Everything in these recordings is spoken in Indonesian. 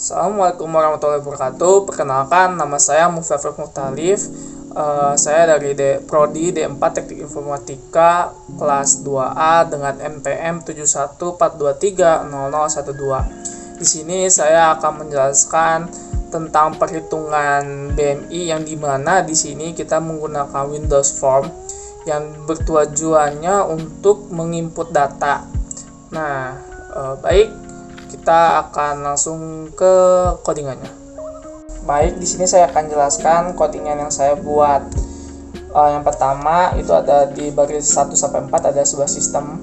Assalamualaikum warahmatullahi wabarakatuh. Perkenalkan, nama saya Muftafir Mukhtalif. Saya dari Prodi D4 Teknik Informatika kelas 2A dengan NPM 7142300012. Di sini saya akan menjelaskan tentang perhitungan BMI yang dimana di sini kita menggunakan Windows Form yang bertujuannya untuk menginput data. Nah, baik, kita akan langsung ke codingannya. Baik, di sini saya akan jelaskan codingan yang saya buat. Yang pertama itu ada di baris 1 sampai 4 ada sebuah sistem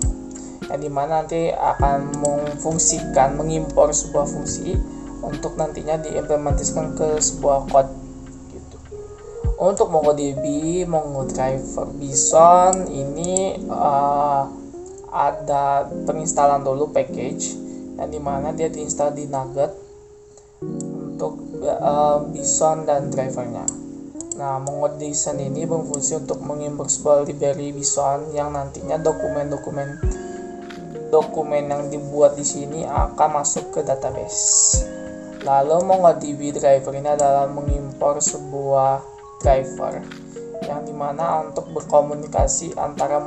yang dimana nanti akan memfungsikan mengimpor sebuah fungsi untuk nantinya diimplementasikan ke sebuah code gitu. Untuk MongoDB, MongoDriver, Bison ini ada penginstalan dulu package yang dimana dia diinstal di Nugget untuk Bison dan drivernya. Nah, MongoDB ini berfungsi untuk mengimpor sebuah library Bison yang nantinya dokumen yang dibuat di sini akan masuk ke database. Lalu MongoDB driver ini adalah mengimpor sebuah driver yang dimana untuk berkomunikasi antara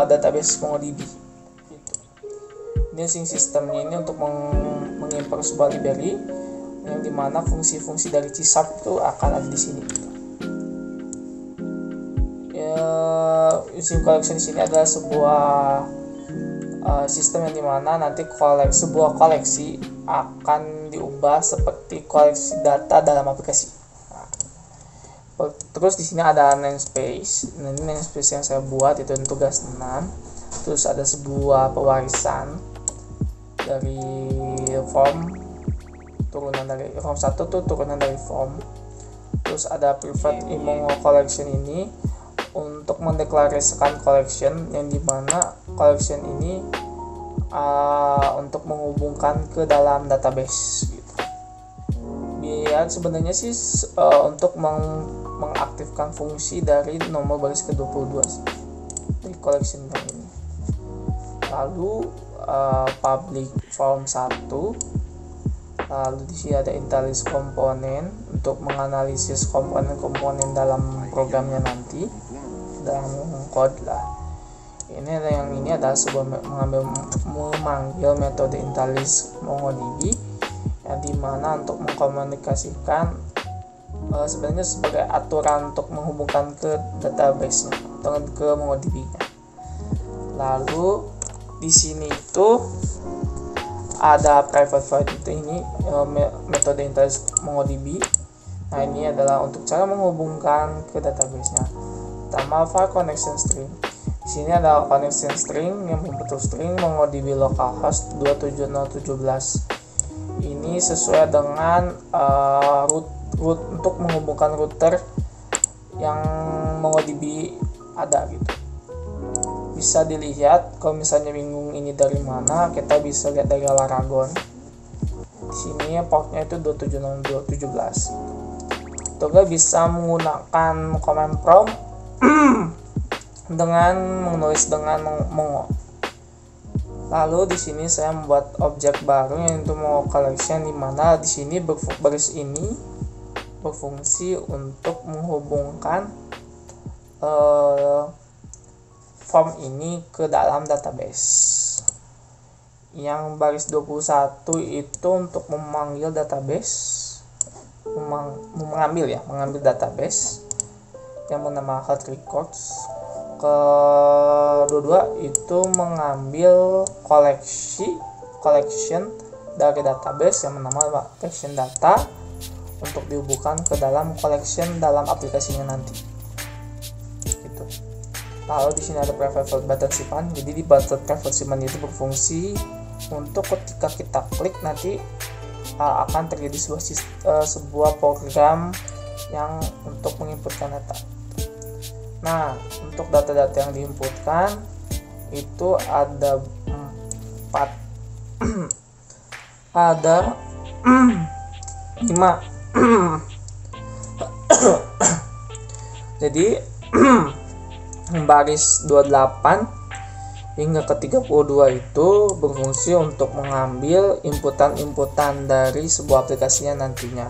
database MongoDB. Ini sistemnya ini untuk mengimpor sebuah library yang dimana fungsi-fungsi dari C# itu akan ada di sini. Using collection di sini adalah sebuah sistem yang dimana nanti sebuah koleksi akan diubah seperti koleksi data dalam aplikasi. Terus di sini ada namespace. Ini namespace yang saya buat itu untuk tugas 6. Terus ada sebuah pewarisan dari form, turunan dari form 1 tuh turunan dari form. Terus ada private Mongo collection ini untuk mendeklarasikan collection yang dimana collection ini untuk menghubungkan ke dalam database gitu. Biar sebenarnya sih untuk mengaktifkan fungsi dari nomor baris ke-22 sih dari collection ini. Lalu public form 1. Lalu di sini ada IntelliJ komponen untuk menganalisis komponen-komponen dalam programnya nanti dalam code lah. Ini adalah sebuah memanggil metode IntelliJ MongoDB yang dimana untuk mengkomunikasikan sebenarnya sebagai aturan untuk menghubungkan ke database-nya dengan ke MongoDB-nya. Lalu di sini itu ada private void itu ini metode IntelliJ MongoDB. Nah, ini adalah untuk cara menghubungkan ke database-nya. Pertama, file connection string. Di sini ada connection string yang membentuk string MongoDB localhost 27017. Ini sesuai dengan root untuk menghubungkan router yang MongoDB ada gitu. Bisa dilihat kalau misalnya bingung ini dari mana, kita bisa lihat dari Laragon. Di sini portnya itu 27017. Juga bisa menggunakan command prompt dengan menulis dengan Mongo. Lalu di sini saya membuat objek baru yaitu Mongo collection di mana di sini baris ini berfungsi untuk menghubungkan form ini ke dalam database. Yang baris 21 itu untuk memanggil database, mengambil database yang bernama health records. Kedua itu mengambil collection dari database yang bernama collection data untuk dihubungkan ke dalam collection dalam aplikasinya nanti. Gitu. Lalu di sini ada private button simpan. Jadi di button private simpan itu berfungsi untuk ketika kita klik nanti akan terjadi sebuah program yang untuk menginputkan data. Nah, untuk data-data yang diinputkan itu ada 4 ada 5. Jadi baris 28 hingga ke 32 itu berfungsi untuk mengambil inputan-inputan dari sebuah aplikasinya nantinya.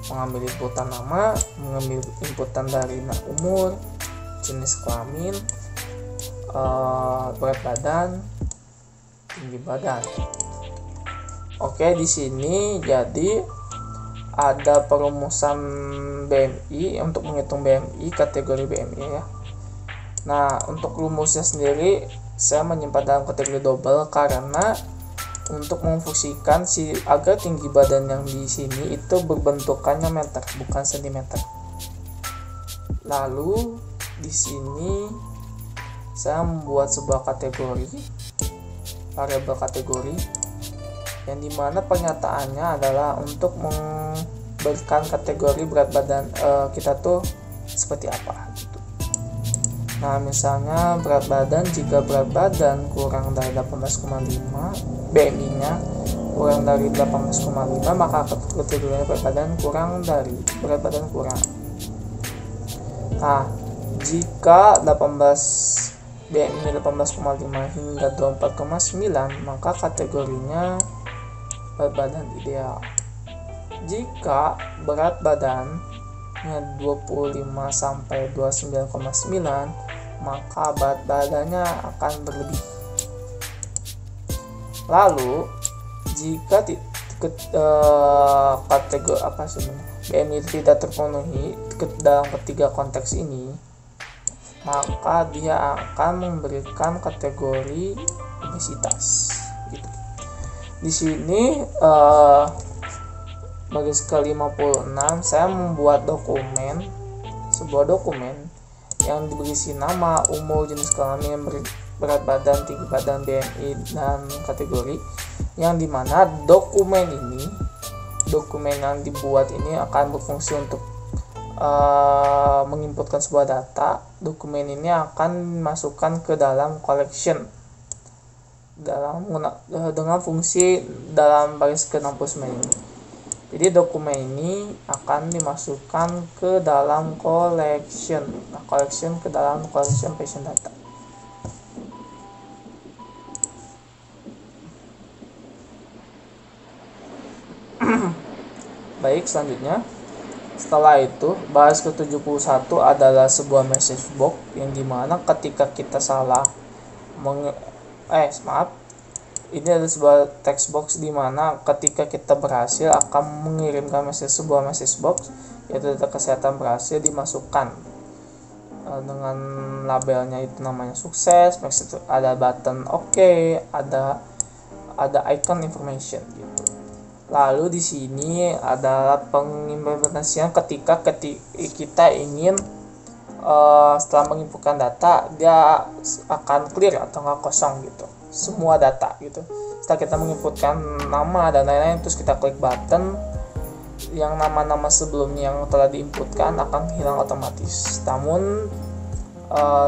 Mengambil inputan nama, mengambil inputan dari umur, jenis kelamin, berat badan, tinggi badan. Oke, di sini jadi ada perumusan BMI untuk menghitung BMI, kategori BMI ya. Nah, untuk rumusnya sendiri saya menyimpan dalam kategori double karena untuk memfungsikan agar tinggi badan yang di sini itu berbentukannya meter bukan sentimeter. Lalu di sini saya membuat sebuah kategori, variabel kategori, yang dimana pernyataannya adalah untuk memberikan kategori berat badan kita tuh seperti apa gitu. Nah, misalnya berat badan, jika berat badan kurang dari 18,5, BMI-nya kurang dari 18,5, maka kategorinya berat badan kurang dari berat badan kurang. Nah, jika BMI 18,5 hingga 24,9, maka kategorinya berat badan ideal. Jika berat badannya 25 sampai 29,9, maka berat badannya akan berlebih. Lalu jika kategori BMI tidak terpenuhi dalam ketiga konteks ini, maka dia akan memberikan kategori obesitas gitu. Di sini baris ke-56 saya membuat sebuah dokumen yang berisi nama, umur, jenis kelamin, berat badan, tinggi badan, BMI, dan kategori, yang dimana dokumen yang dibuat ini akan berfungsi untuk menginputkan sebuah data. Dokumen ini akan dimasukkan ke dalam collection dengan fungsi dalam baris ke-69 ini. Jadi dokumen ini akan dimasukkan ke dalam collection. Nah, collection ke dalam collection patient data. Baik, selanjutnya setelah itu baris ke-71 adalah sebuah message box yang dimana ketika kita salah ini adalah sebuah text box di mana ketika kita berhasil akan mengirimkan sebuah message box, yaitu data kesehatan berhasil dimasukkan dengan labelnya itu namanya sukses, ada button OK, ada icon information gitu. Lalu di sini adalah pengimplementasian ketika kita ingin setelah menginputkan data dia akan clear atau nggak kosong gitu, semua data gitu. Setelah kita menginputkan nama dan lain-lain, terus kita klik button, yang nama-nama sebelumnya yang telah diinputkan akan hilang otomatis. Namun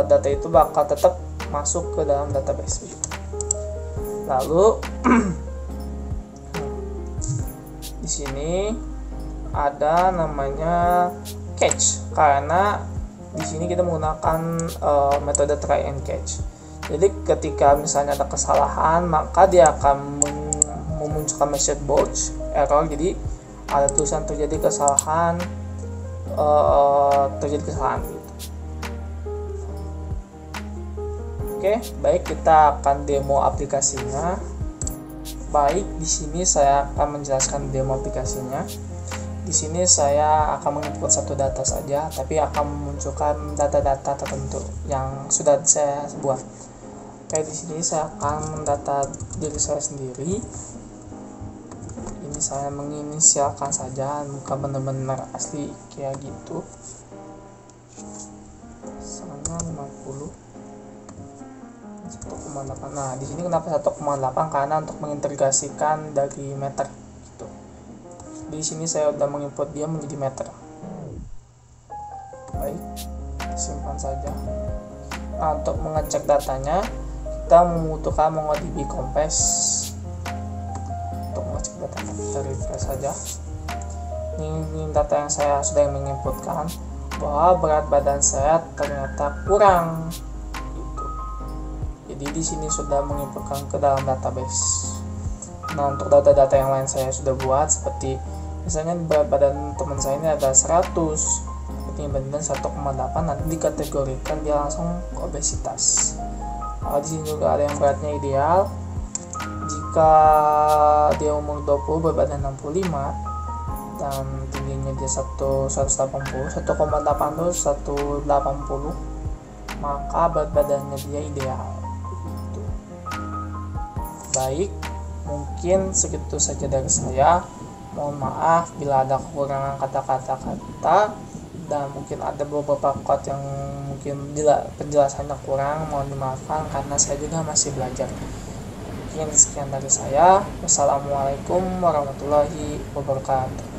data itu bakal tetap masuk ke dalam database gitu. Lalu di sini ada namanya catch, karena di sini kita menggunakan metode try and catch. Jadi ketika misalnya ada kesalahan, maka dia akan memunculkan message box error. Jadi ada tulisan terjadi kesalahan gitu. Oke, baik, kita akan demo aplikasinya. Baik, di sini saya akan menjelaskan demo aplikasinya. Di sini saya akan menginput satu data saja, tapi akan memunculkan data-data tertentu yang sudah saya buat. Oke, di sini saya akan mendata diri saya sendiri. Ini saya menginisialkan saja, bukan benar-benar asli kayak gitu. Misalnya 50 1,8. Nah, di sini kenapa 1,8? Karena untuk mengintegrasikan dari meter. Di sini saya sudah menginput dia menjadi meter. Baik, simpan saja. Nah, untuk mengecek datanya kita membutuhkan MongoDB Compass. Untuk mengecek datanya kita refresh saja. Ini data yang saya sudah menginputkan bahwa berat badan saya ternyata kurang gitu. Jadi Jadi di sini sudah menginputkan ke dalam database. Nah, untuk data-data yang lain saya sudah buat, seperti misalnya berat badan teman saya ini ada 100, tinggi badan 1,8, nanti dikategorikan dia langsung obesitas. Di sini juga ada yang beratnya ideal. Jika dia umur 20, berat badan 65, dan tingginya dia 180, 1,8 terus 180, maka berat badannya dia ideal. Baik, mungkin segitu saja dari saya. Mohon maaf bila ada kekurangan kata-kata dan mungkin ada beberapa quote yang mungkin penjelasannya kurang. Mohon dimaafkan karena saya juga masih belajar. Mungkin sekian dari saya. Wassalamualaikum warahmatullahi wabarakatuh.